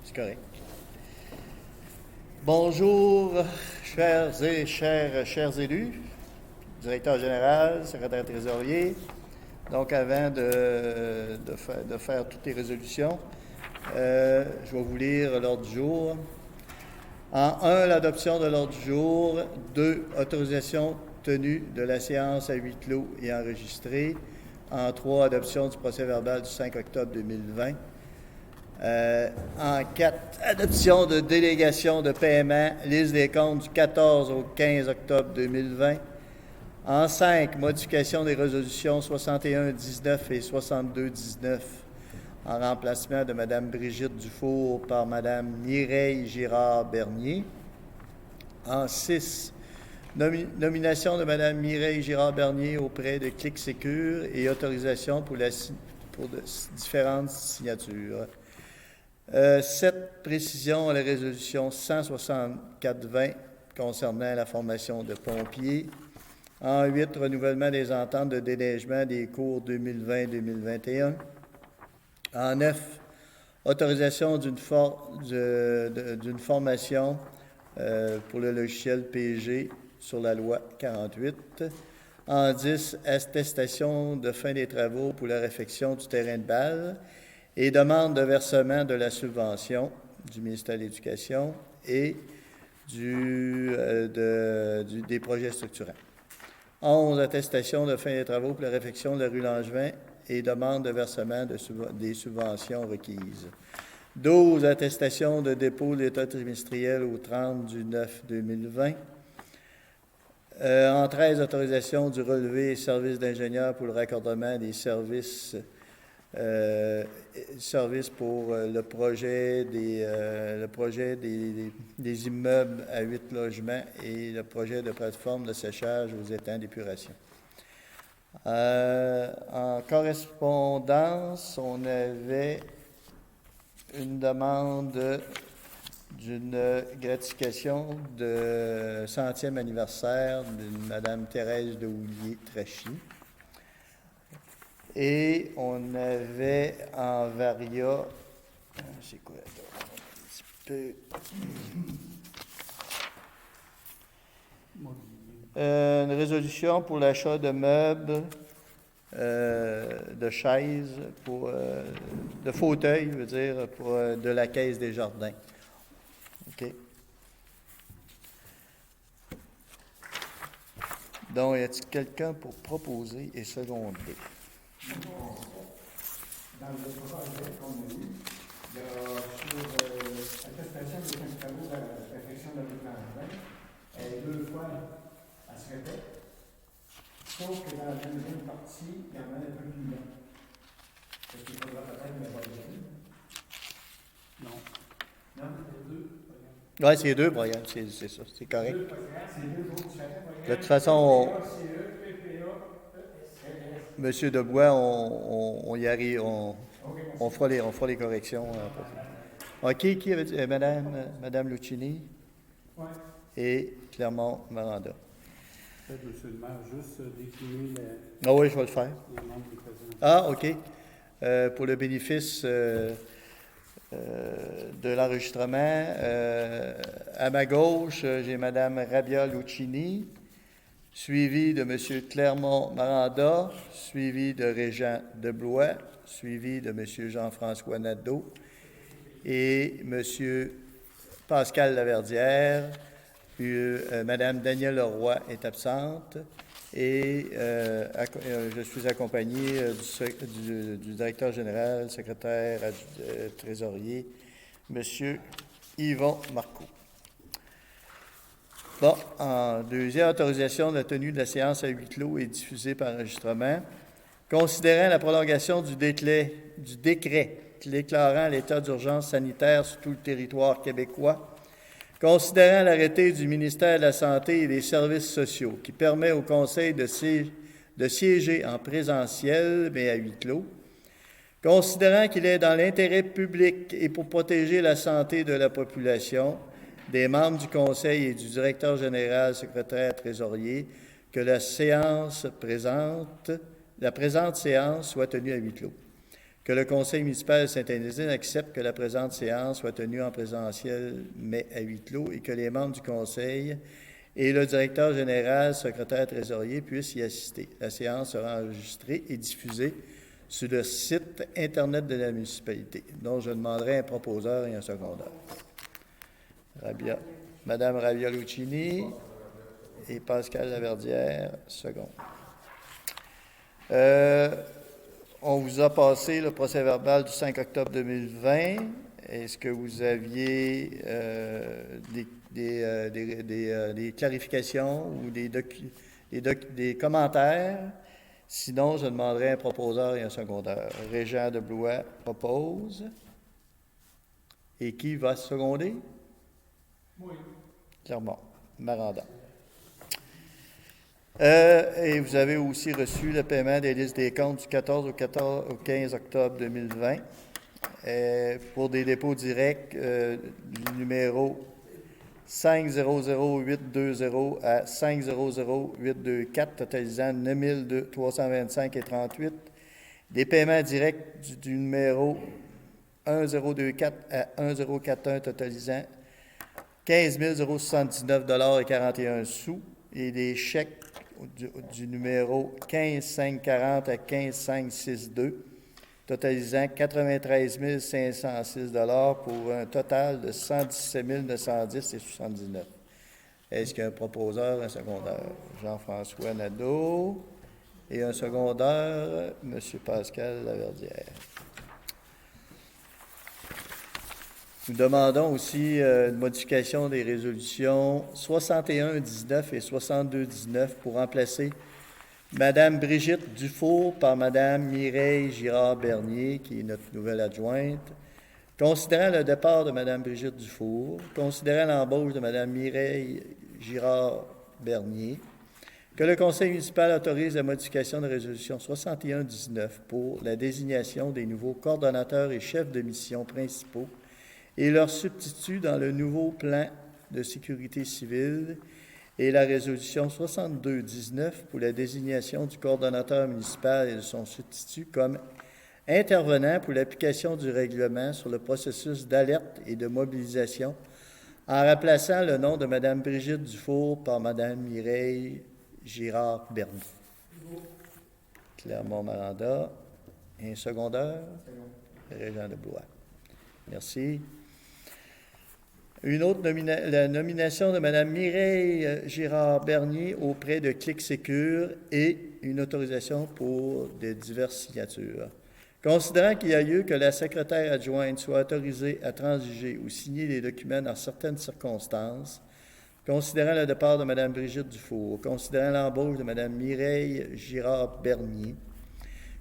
C'est correct. Bonjour, chers élus, directeur général, secrétaire trésorier. Donc, avant de faire toutes les résolutions, je vais vous lire l'ordre du jour. En 1, l'adoption de l'ordre du jour. 2, autorisation tenue de la séance à huis clos et enregistrée. En 3, adoption du procès-verbal du 5 octobre 2020. En 4, adoption de délégation de paiement, liste des comptes du 14 au 15 octobre 2020. En 5, modification des résolutions 61-19 et 62-19 en remplacement de Mme Brigitte Dufour par Mme Mireille Girard-Bernier. En 6, nomination de Mme Mireille Girard-Bernier auprès de Clic Sécure et autorisation pour différentes signatures. 7, précision à la résolution 164-20 concernant la formation de pompiers. En 8, renouvellement des ententes de déneigement des cours 2020-2021. En 9, autorisation d'une formation pour le logiciel PG sur la loi 48. En 10, attestation de fin des travaux pour la réfection du terrain de balle et demande de versement de la subvention du ministère de l'Éducation et des projets structurants. 11, attestation de fin des travaux pour la réfection de la rue Langevin et demande de versement des subventions requises. 12, attestation de dépôt de l'état trimestriel au 30/9/2020. En 13, autorisation du relevé service d'ingénieur pour le raccordement des services pour le projet des immeubles à 8 logements et le projet de plateforme de séchage aux étangs d'épuration. En correspondance, on avait une demande d'une gratification de 100e anniversaire de Mme Thérèse de Houlier-Trachy. Et on avait en varia, c'est quoi là? Un petit peu. Une résolution pour l'achat de meubles, de chaises, de fauteuils, je veux dire, de la Caisse des Jardins. OK. Donc, y a-t-il quelqu'un pour proposer et seconder? Dans le projet qu'on a eu, il y a sur l'attestation de fin de travaux de la réfection de la rue Langevin, elle est 2 fois à se répète, sauf que dans la deuxième partie, il y en a un peu plus long. Est-ce qu'il faudra peut-être me voir dessus? Non. Non, c'est 2. Oui, c'est 2, Brian, c'est ça, c'est correct. C'est 2 jours différents. De toute façon, Monsieur Debois, on y arrive, on fera les corrections. OK, qui avait dit? Madame Lucchini et Clermont-Maranda. Peut-être, monsieur le maire, juste décliner Ah oui, je vais le faire. les membres du président. Ah, OK. Pour le bénéfice de l'enregistrement, à ma gauche, j'ai Mme Rabia Lucchini, suivi de M. Clermont-Maranda, suivi de Régent Deblois, suivi de M. Jean-François Nadeau et M. Pascal Laverdière. Mme Danielle Leroy est absente et je suis accompagné du directeur général, secrétaire trésorier, M. Yvon Marcoux. Bon, en deuxième, autorisation de la tenue de la séance à huis clos et diffusée par enregistrement. Considérant la prolongation du décret déclarant l'état d'urgence sanitaire sur tout le territoire québécois, considérant l'arrêté du ministère de la Santé et des Services sociaux qui permet au Conseil de siéger en présentiel mais à huis clos, considérant qu'il est dans l'intérêt public et pour protéger la santé de la population, des membres du Conseil et du directeur général, secrétaire, trésorier, que la présente séance soit tenue à huis clos. que le conseil municipal de Sainte-Énésine accepte que la présente séance soit tenue en présentiel, mais à huis clos, et que les membres du conseil et le directeur général, secrétaire, trésorier puissent y assister. La séance sera enregistrée et diffusée sur le site Internet de la municipalité, dont je demanderai un proposeur et un secondaire. Madame Ravia Lucchini et Pascal Laverdière, second. On vous a passé le procès-verbal du 5 octobre 2020. Est-ce que vous aviez des clarifications ou des commentaires? Sinon, je demanderai un proposeur et un secondaire. Régent de Blois propose. Et qui va seconder? Oui. Clermont. Maranda. Et vous avez aussi reçu le paiement des listes des comptes du 14 au 15 octobre 2020 pour des dépôts directs du numéro 500-820 à 500-824, totalisant 9 325,38. Des paiements directs du numéro 1024 à 1041, totalisant 15 079,41 $, et des chèques du numéro 15-540 à 15-562, totalisant 93 506 $ pour un total de 117 910,79 $. Est-ce qu'il y a un proposeur, un secondaire? Jean-François Nadeau. Et un secondaire, M. Pascal Laverdière. Nous demandons aussi une modification des résolutions 61-19 et 62-19 pour remplacer Mme Brigitte Dufour par Mme Mireille Girard-Bernier, qui est notre nouvelle adjointe. Considérant le départ de Mme Brigitte Dufour, considérant l'embauche de Mme Mireille Girard-Bernier, que le conseil municipal autorise la modification de résolution 61-19 pour la désignation des nouveaux coordonnateurs et chefs de mission principaux et leur substitut dans le nouveau plan de sécurité civile, et la résolution 62-19 pour la désignation du coordonnateur municipal et de son substitut comme intervenant pour l'application du règlement sur le processus d'alerte et de mobilisation en remplaçant le nom de Mme Brigitte Dufour par Mme Mireille Girard-Bernier. Clermont-Maranda. Un secondaire? Régent de Blois. Merci. Une autre la nomination de Mme Mireille Girard-Bernier auprès de Clic Sécure et une autorisation pour de diverses signatures. Considérant qu'il y a lieu que la secrétaire adjointe soit autorisée à transiger ou signer des documents dans certaines circonstances, considérant le départ de Mme Brigitte Dufour, considérant l'embauche de Mme Mireille Girard-Bernier,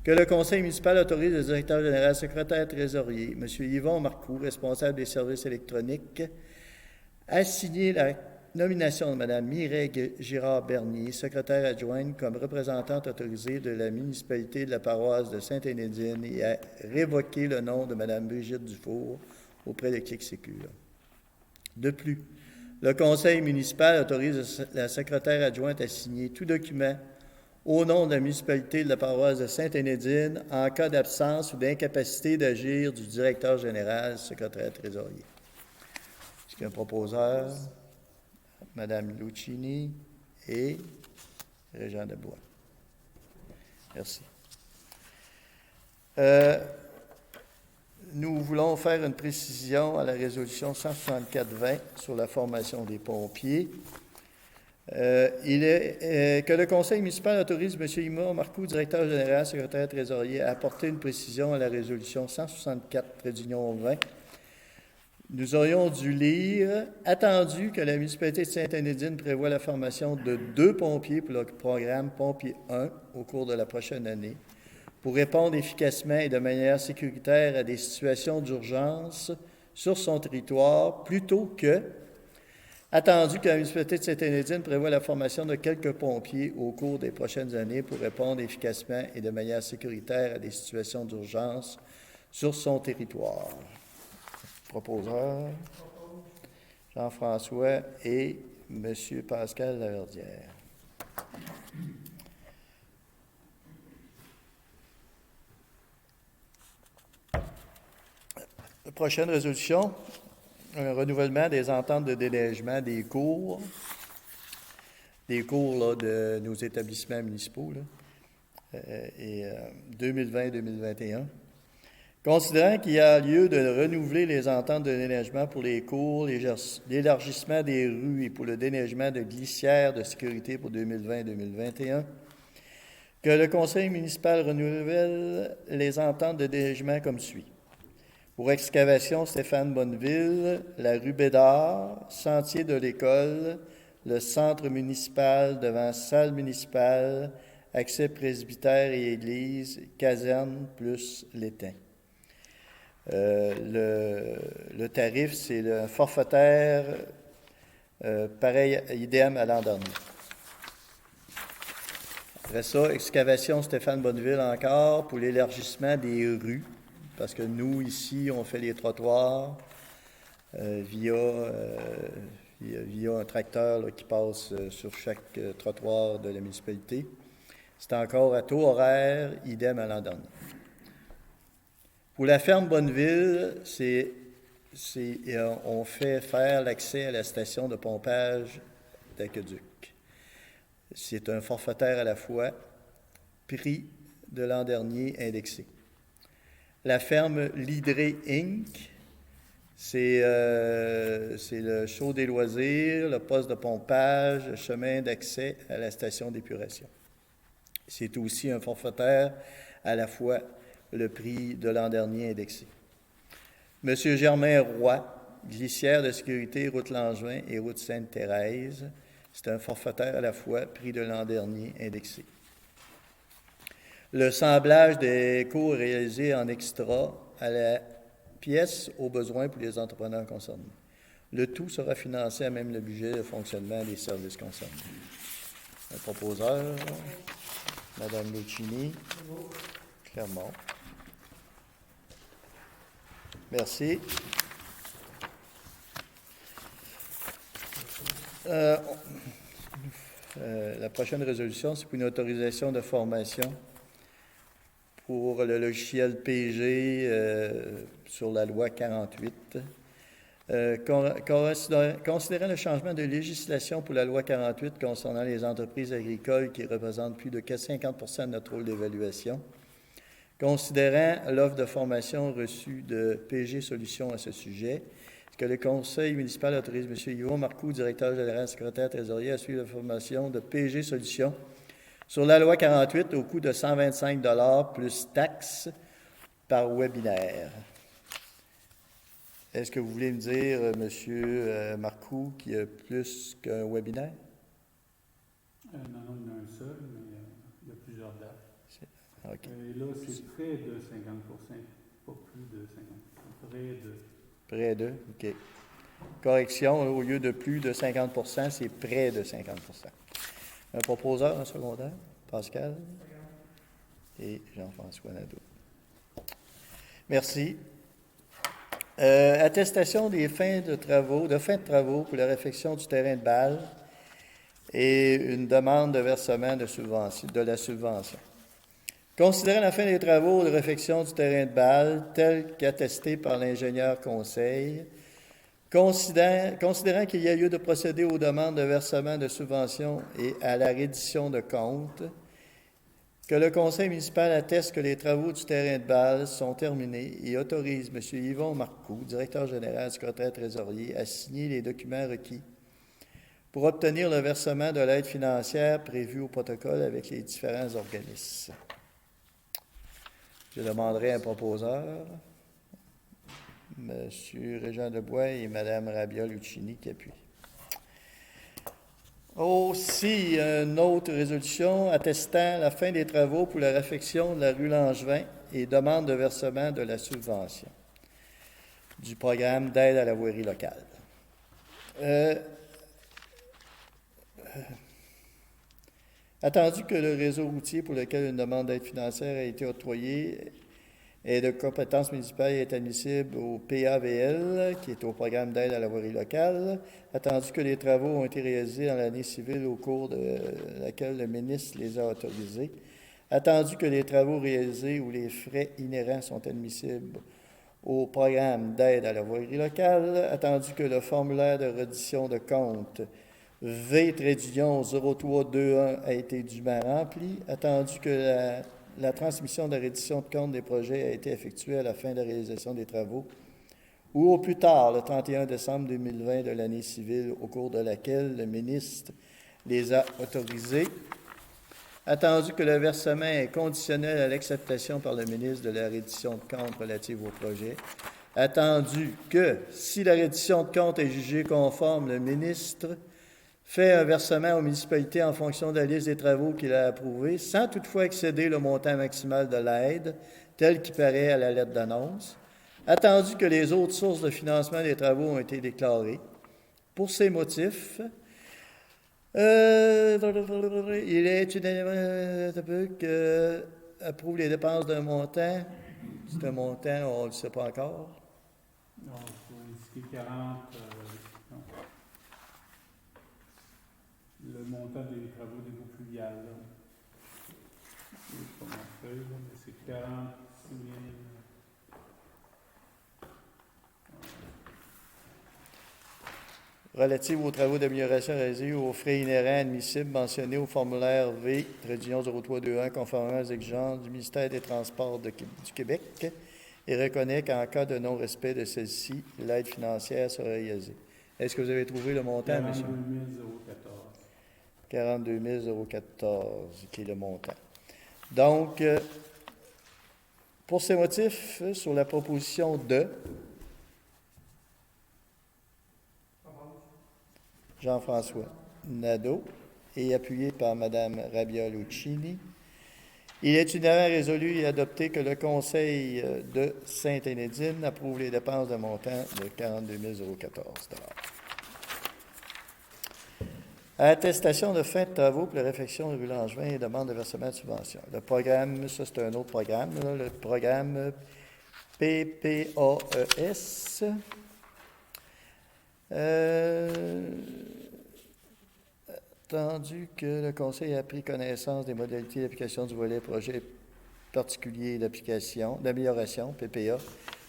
que le conseil municipal autorise le directeur général, secrétaire trésorier, M. Yvon Marcoux, responsable des services électroniques, à signer la nomination de Mme Mireille Girard-Bernier, secrétaire adjointe, comme représentante autorisée de la municipalité de la paroisse de Sainte-Énédine, et à révoquer le nom de Mme Brigitte Dufour auprès de Clic Sécure. De plus, le conseil municipal autorise la secrétaire adjointe à signer tout document au nom de la municipalité de la paroisse de Sainte-Énédine en cas d'absence ou d'incapacité d'agir du directeur général, secrétaire trésorier. Est-ce qu'il y a un proposeur? Mme Lucchini et Régent de Blois. Merci. Nous voulons faire une précision à la résolution 164-20 sur la formation des pompiers. Il est que le conseil municipal autorise M. Yvon Marcoux, directeur général, secrétaire trésorier, à apporter une précision à la résolution 164-20. Nous aurions dû lire « Attendu que la municipalité de Sainte-Énédine prévoit la formation de 2 pompiers pour le programme Pompier 1 au cours de la prochaine année pour répondre efficacement et de manière sécuritaire à des situations d'urgence sur son territoire, plutôt que attendu que la municipalité de Sainte-Énédine prévoit la formation de quelques pompiers au cours des prochaines années pour répondre efficacement et de manière sécuritaire à des situations d'urgence sur son territoire. » Proposeur, Jean-François et M. Pascal Laverdière. Prochaine résolution, un renouvellement des ententes de déneigement des cours là, de nos établissements municipaux, là, 2020-2021. Considérant qu'il y a lieu de renouveler les ententes de déneigement pour les cours, l'élargissement des rues et pour le déneigement de glissières de sécurité pour 2020-2021, que le conseil municipal renouvelle les ententes de déneigement comme suit. Pour excavation Stéphane Bonneville, la rue Bédard, sentier de l'école, le centre municipal devant salle municipale, accès presbytère et église, caserne plus l'étang. Le tarif, c'est le forfaitaire, pareil, idem à l'an dernier. Après ça, excavation Stéphane Bonneville encore pour l'élargissement des rues, parce que nous, ici, on fait les trottoirs via un tracteur là, qui passe sur chaque trottoir de la municipalité. C'est encore à taux horaire, idem à l'an dernier. Pour la ferme Bonneville, on fait faire l'accès à la station de pompage d'Aqueduc. C'est un forfaitaire à la fois, prix de l'an dernier indexé. La ferme Lidré Inc., c'est le show des loisirs, le poste de pompage, le chemin d'accès à la station d'épuration. C'est aussi un forfaitaire à la fois, le prix de l'an dernier indexé. Monsieur Germain Roy, glissière de sécurité, route Langevin et route Sainte-Thérèse. C'est un forfaitaire à la fois, prix de l'an dernier indexé. Le semblage des cours réalisés en extra à la pièce aux besoins pour les entrepreneurs concernés. Le tout sera financé à même le budget de fonctionnement des services concernés. Un proposeur, Mme Lucchini, Clermont. Merci. La prochaine résolution, c'est pour une autorisation de formation pour le logiciel PG sur la loi 48. Considérant le changement de législation pour la loi 48 concernant les entreprises agricoles qui représentent plus de 50% de notre rôle d'évaluation, considérant l'offre de formation reçue de PG Solutions à ce sujet, que le conseil municipal autorise M. Yvon Marcoux, directeur général, secrétaire trésorier, à suivre la formation de PG Solutions sur la loi 48 au coût de 125 $ plus taxes par webinaire. Est-ce que vous voulez me dire, M. Marcoux, qu'il y a plus qu'un webinaire? Non, il y en a un seul, mais il y a plusieurs dates. Okay. Et là, c'est près de 50%, pas plus de 50%, près de, OK. Correction, au lieu de plus de 50%, c'est près de 50%. Un proposeur en secondaire, Pascal et Jean-François Nadeau. Merci. Attestation des fin de travaux pour la réfection du terrain de balle et une demande de versement de la subvention. Considérant la fin des travaux de réfection du terrain de balle, tel qu'attesté par l'ingénieur conseil, considérant qu'il y a lieu de procéder aux demandes de versement de subventions et à la reddition de comptes, que le conseil municipal atteste que les travaux du terrain de balle sont terminés et autorise M. Yvon Marcoux, directeur général, secrétaire trésorier, à signer les documents requis pour obtenir le versement de l'aide financière prévue au protocole avec les différents organismes. Je demanderai un proposeur, M. Régent Debois et Mme Rabia Lucchini qui appuient. Aussi, une autre résolution attestant la fin des travaux pour la réfection de la rue Langevin et demande de versement de la subvention du programme d'aide à la voirie locale. Attendu que le réseau routier pour lequel une demande d'aide financière a été octroyée est de compétence municipale et est admissible au PAVL, qui est au programme d'aide à la voirie locale, attendu que les travaux ont été réalisés dans l'année civile au cours de laquelle le ministre les a autorisés, attendu que les travaux réalisés ou les frais inhérents sont admissibles au programme d'aide à la voirie locale, attendu que le formulaire de reddition de compte V-0321 a été dûment rempli, attendu que la transmission de la reddition de compte des projets a été effectuée à la fin de la réalisation des travaux, ou au plus tard, le 31 décembre 2020 de l'année civile, au cours de laquelle le ministre les a autorisés, attendu que le versement est conditionnel à l'acceptation par le ministre de la reddition de compte relative au projet, attendu que, si la reddition de compte est jugée conforme, le ministre fait un versement aux municipalités en fonction de la liste des travaux qu'il a approuvés, sans toutefois excéder le montant maximal de l'aide, tel qu'il paraît à la lettre d'annonce, attendu que les autres sources de financement des travaux ont été déclarées. Pour ces motifs, il est unanimement que approuve les dépenses d'un montant. C'est un montant, on ne le sait pas encore. Non, il faut indiquer 40. Non. Le montant des travaux des eaux fluviales. Là. C'est pas ma feuille, là, mais c'est 46 000. Relative aux travaux d'amélioration réalisés ou aux frais inhérents admissibles mentionnés au formulaire V-0321 conformément aux exigences du ministère des Transports du Québec et reconnaît qu'en cas de non-respect de celle-ci, l'aide financière sera réalisée. Est-ce que vous avez trouvé le montant, M. 42 014. 42 014, qui est le montant. Donc, pour ces motifs, sur la proposition de Jean-François Nadeau et appuyé par Mme Rabia Lucchini, il est unanimement résolu et adopté que le Conseil de Sainte-Énédine approuve les dépenses de montant de 42 014 $. Attestation de fin de travaux pour la réfection de rue Langevin et demande de versement de subvention. Le programme, ça c'est un autre programme, là, le programme PPAES. Attendu que le Conseil a pris connaissance des modalités d'application du volet projet particulier d'amélioration, PPA,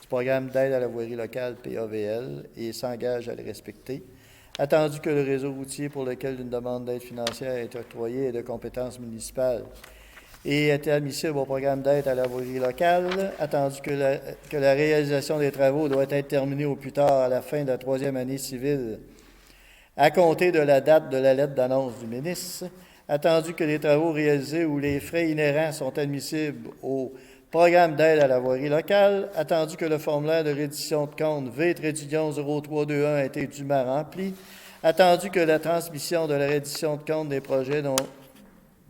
du programme d'aide à la voirie locale, PAVL, et s'engage à le respecter. Attendu que le réseau routier pour lequel une demande d'aide financière est octroyée est de compétence municipale et est admissible au programme d'aide à la voirie locale, attendu que la réalisation des travaux doit être terminée au plus tard à la fin de la troisième année civile, à compter de la date de la lettre d'annonce du ministre, attendu que les travaux réalisés ou les frais inhérents sont admissibles au programme d'aide à la voirie locale, attendu que le formulaire de reddition de compte V-0321 a été dûment rempli, attendu que la transmission de la reddition de compte des projets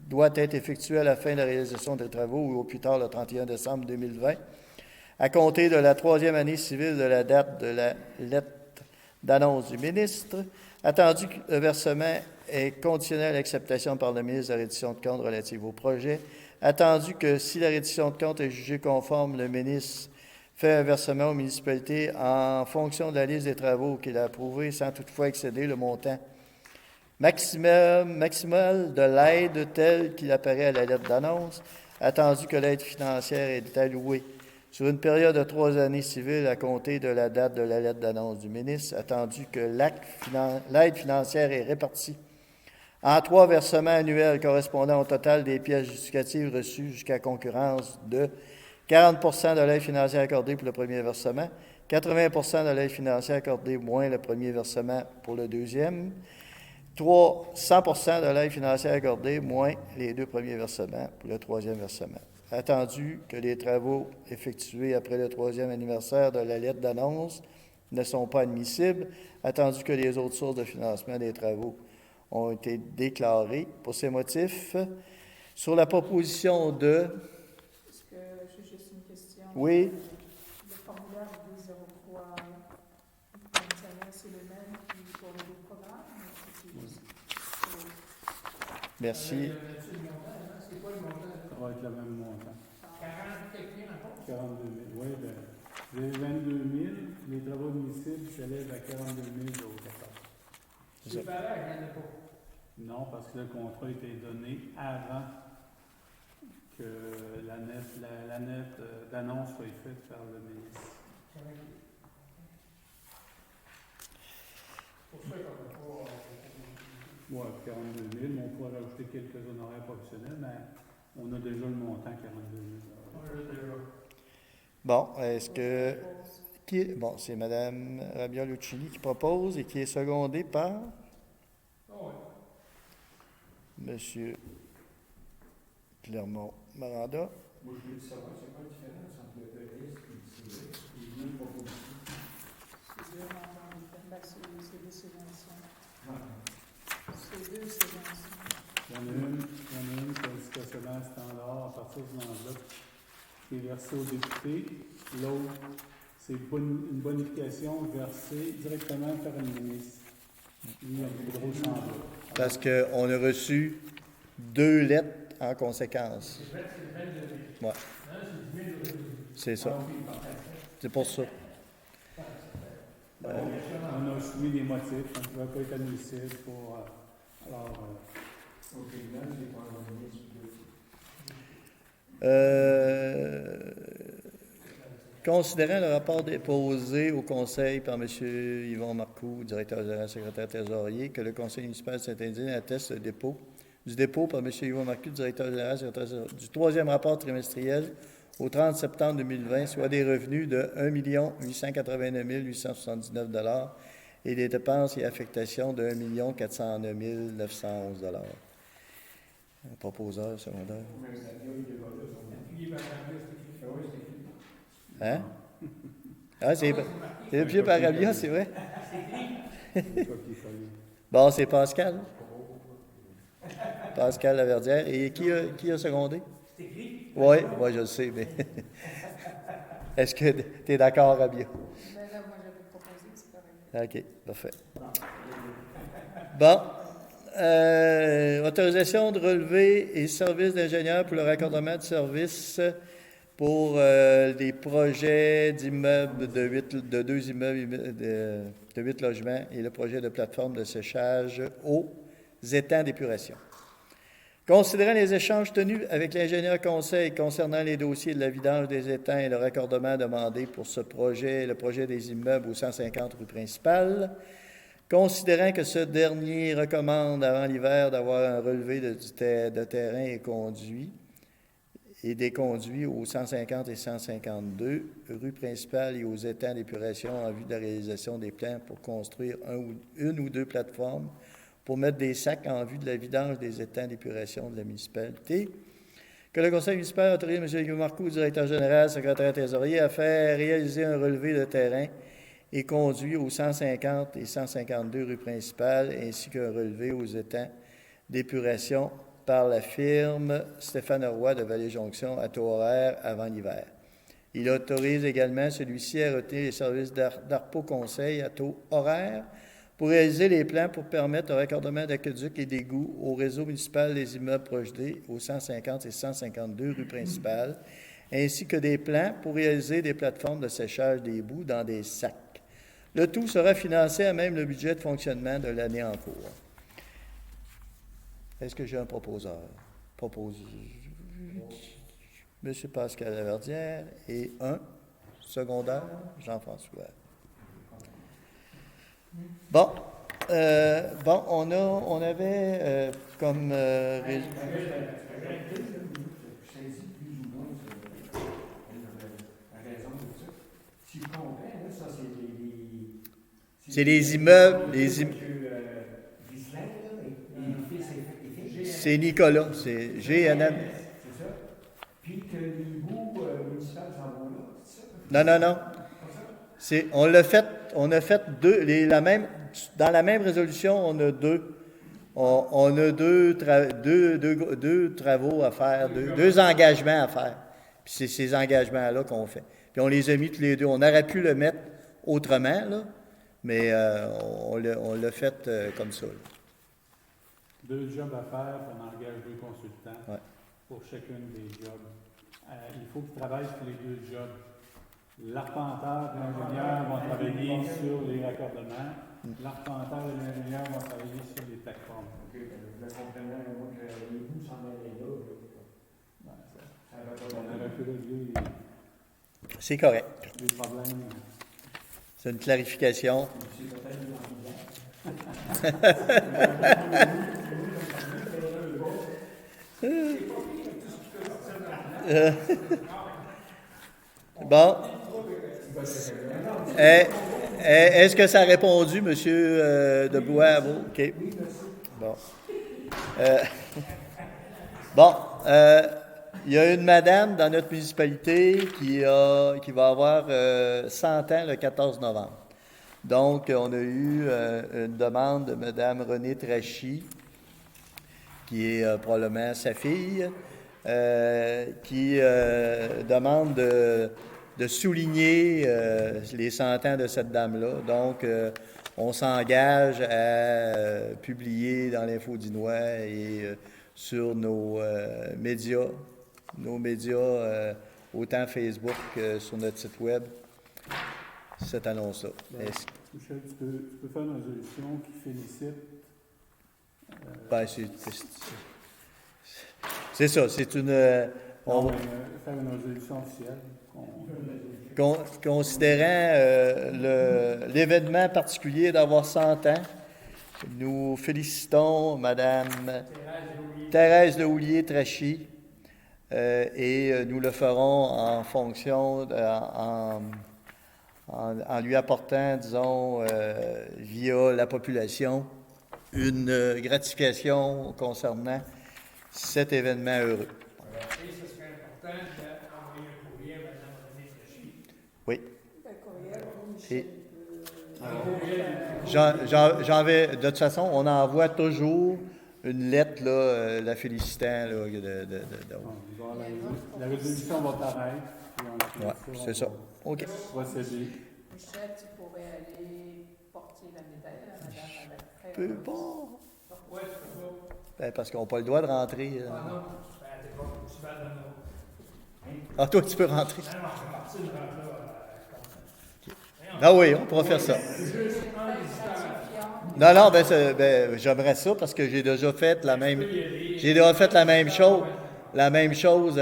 doit être effectuée à la fin de la réalisation des travaux ou au plus tard le 31 décembre 2020, à compter de la troisième année civile de la date de la lettre d'annonce du ministre, attendu que le versement est conditionnel à l'acceptation par le ministre de la reddition de compte relative au projet, attendu que si la reddition de compte est jugée conforme, le ministre fait un versement aux municipalités en fonction de la liste des travaux qu'il a approuvés sans toutefois excéder le montant maximal de l'aide tel qu'il apparaît à la lettre d'annonce, attendu que l'aide financière est allouée sur une période de 3 années civiles à compter de la date de la lettre d'annonce du ministre, attendu que l'aide financière est répartie en 3 versements annuels correspondant au total des pièces justificatives reçues jusqu'à concurrence de 40 % de l'aide financière accordée pour le premier versement, 80 % de l'aide financière accordée moins le premier versement pour le deuxième, 100 % de l'aide financière accordée moins les 2 premiers versements pour le troisième versement. Attendu que les travaux effectués après le 3e anniversaire de la lettre d'annonce ne sont pas admissibles, attendu que les autres sources de financement des travaux ont été déclarées. Pour ces motifs, sur la proposition de... Est-ce que j'ai juste une question? Oui. Le formulaire 203 fonctionnel, c'est le même qui pour les deux programmes? Merci. C'est quoi le montant? Ça va être le même montant. 40 quelqu'un encore? 42 000. Oui, bien. Vous avez 22 000. Les travaux admissibles s'élèvent à 42 014. C'est pareil, il n'y en a pas. Non, parce que le contrat a été donné avant que la lettre d'annonce soit faite par le ministre. Pour ça qu'on n'a pas. Ouais, 42 000, mais on pourrait rajouter quelques honoraires professionnels, mais on a déjà le montant 42 000. Bon, est-ce que... Bon, c'est Mme Rabia Lucchini qui propose et qui est secondée par M. Clermont-Maranda. Moi, je voulais savoir, c'est quoi la différence entre le ES et le CE et les propositions? C'est deux montants différents. C'est deux subventions. Ah. C'est deux subventions. Il y en a une qui est un stationnaire standard à partir d'une enveloppe qui est versée aux députés. L'autre, c'est une bonification versée directement par le ministre. Lui, un peu gros semblable. Parce qu'on a reçu 2 lettres en conséquence. Ouais. C'est ça. C'est pour ça. On a soumis des motifs, ça ne pouvait pas être admissible pour... Au tribunal, c'est pas un ministre Considérant le rapport déposé au Conseil par M. Yvon Marcoux, directeur général, secrétaire trésorier, que le Conseil municipal de Saint-Indien atteste du dépôt par M. Yvon Marcoux, directeur général, secrétaire trésorier, du 3e rapport trimestriel au 30 septembre 2020, soit des revenus de 1 889 879 $ et des dépenses et affectations de 1 409 911 $. Un proposeur secondaire. Hein? Ah, c'est le pied par Rabia, c'est vrai? Bon, c'est Pascal. Pascal Laverdière. Et qui a secondé? Oui, je le sais, mais est-ce que tu es d'accord, Rabia? Ben là, moi, j'avais proposé, c'est correct. OK, parfait. Bon. Autorisation de relevé et service d'ingénieur pour le raccordement de services pour des projets d'immeubles de 2 immeubles de 8 logements et le projet de plateforme de séchage aux étangs d'épuration. Considérant les échanges tenus avec l'ingénieur conseil concernant les dossiers de la vidange des étangs et le raccordement demandé pour ce projet, le projet des immeubles au 150 rue principale, considérant que ce dernier recommande avant l'hiver d'avoir un relevé de terrain et des conduits aux 150 et 152 rue principale et aux étangs d'épuration en vue de la réalisation des plans pour construire une ou deux plateformes pour mettre des sacs en vue de la vidange des étangs d'épuration de la municipalité, que le conseil municipal autorise M. Guillaume Marcoux, directeur général, secrétaire trésorier, à faire réaliser un relevé de terrain et conduit aux 150 et 152 rue principale, ainsi qu'un relevé aux étangs d'épuration par la firme Stéphane Roy de Vallée-Jonction à taux horaire avant l'hiver. Il autorise également celui-ci à retenir les services d'Arpo Conseil à taux horaire pour réaliser les plans pour permettre un raccordement d'aqueducs et d'égouts au réseau municipal des immeubles projetés aux 150 et 152 rue principale, ainsi que des plans pour réaliser des plateformes de séchage des boues dans des sacs. Le tout sera financé à même le budget de fonctionnement de l'année en cours. Est-ce que j'ai un proposeur? M. Pascal Laverdière et un secondaire, Jean-François. Bon, on avait comme c'est les immeubles, c'est Nicolas, c'est GNM. C'est ça. Puis que les bouts municipaux s'en vont là, c'est ça? Non. On a fait deux, dans la même résolution, on a deux travaux à faire, deux engagements à faire. Puis c'est ces engagements-là qu'on fait. Puis on les a mis tous les deux. On aurait pu le mettre autrement, là, mais on l'a fait comme ça. Là. 2 jobs à faire, on engage 2 consultants pour chacune des jobs. Il faut qu'ils travaillent sur les 2 jobs. L'arpenteur et l'ingénieur vont travailler sur les raccordements. L'arpenteur et l'ingénieur vont travailler sur les plateformes. OK, je comprenais, moi, que les bouts s'en allaient là. On aurait pu régler C'est correct. des problèmes. C'est une clarification. Bon. Est-ce que ça a répondu, M. Debois, à vous? OK. Bon. Bon. Il y a une madame dans notre municipalité qui va avoir 100 ans le 14 novembre. Donc, on a eu une demande de Mme Renée Trachy, qui est probablement sa fille, qui demande de souligner les 100 ans de cette dame-là. Donc, on s'engage à publier dans l'Info-Dinois et sur nos médias, autant Facebook que sur notre site web, cette annonce-là. Michel, tu peux faire une résolution qui félicite. Ben, c'est ça, c'est une... faire une résolution officielle. Considérant l'événement particulier d'avoir 100 ans, nous félicitons Mme Thérèse Lehoulier-Trachy et nous le ferons en fonction, en lui apportant, disons, via la population, une gratification concernant cet événement heureux. Et ce serait important d'envoyer un courrier à Mme Renée Trachy. Oui. Un courriel, Et de toute façon, on envoie toujours une lettre là, la félicitant. Là, la résolution va paraître. Oui, c'est ça. OK. Procéder. Michel, tu pourrais aller porter la médaille à Mme Alfred. Peux pas. Pourquoi tu peux pas? Ben, parce qu'on n'a pas le droit de rentrer. Ah non, t'es pas, tu vas dans nos... Ah, toi, tu peux rentrer. Non, je fais partie de rentrer Ah oui, on pourra faire ça. Non, ben, j'aimerais ça parce que j'ai déjà fait la même chose. La même chose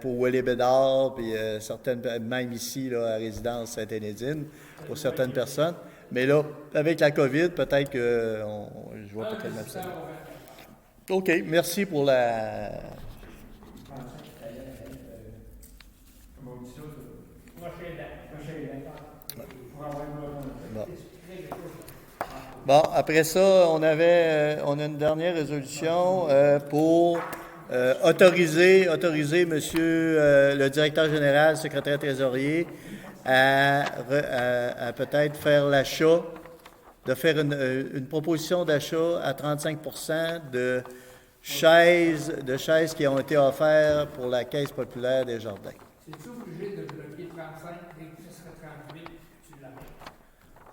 pour Willy Bédard, puis certaines, même ici, là, à résidence Sainte-Énédine, pour certaines personnes. Mais là, avec la COVID, peut-être que je vois peut-être m'absenter. OK, merci pour la... Bon, après ça, on a une dernière résolution pour autoriser monsieur le directeur général, secrétaire trésorier, à peut-être faire l'achat, de faire une proposition d'achat à 35% de chaises qui ont été offertes pour la Caisse populaire des Jardins. C'est-tu obligé de bloquer 35 dès que ce serait 38, tu l'amènes?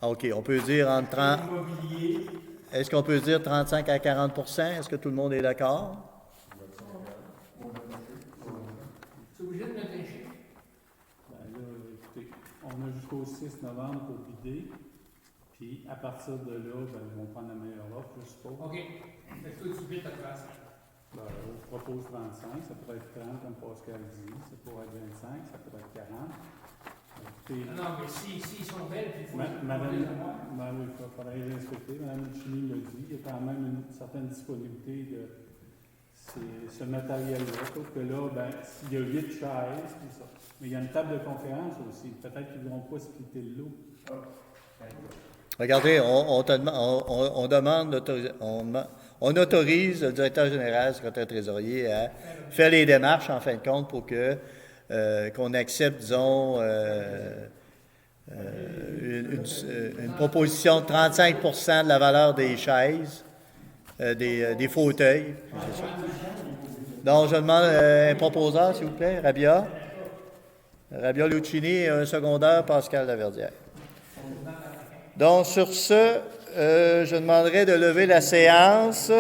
OK, on peut dire entre 30... Immobilier. Est-ce qu'on peut dire 35 à 40%? Est-ce que tout le monde est d'accord? C'est obligé de mettre un chiffre. Ben là, écoutez, on a jusqu'au 6 novembre pour vider. Puis à partir de là, ben, ils vont prendre la meilleure offre, je suppose. OK. Fait que toi, tu bites à 35. Ben, on propose 35, ça pourrait être 30 comme Pascal dit, ça pourrait être 25, ça pourrait être 40. Écoutez, Non, mais s'ils sont belles, puis il faut... Madame, ben oui, il faudrait les respecter. Mme Chini l'a dit, il y a quand même une certaine disponibilité de ce matériel-là. Sauf que là, ben, il y a 8 chaises, puis ça. Mais il y a une table de conférence aussi. Peut-être qu'ils ne vont pas splitter le lot. Regardez, on autorise le directeur général, le secrétaire trésorier à faire les démarches, en fin de compte, pour qu'on accepte, disons, une proposition de 35% de la valeur des chaises, des fauteuils. Donc, je demande un proposeur, s'il vous plaît, Rabia Lucchini et un secondaire, Pascal Laverdière. Donc, sur ce, je demanderai de lever la séance.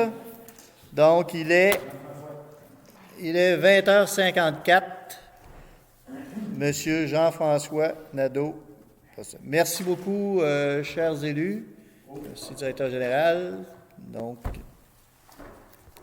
Donc, il est 20h54. Monsieur Jean-François Nadeau. Merci beaucoup, chers élus. Merci, directeur général. Donc,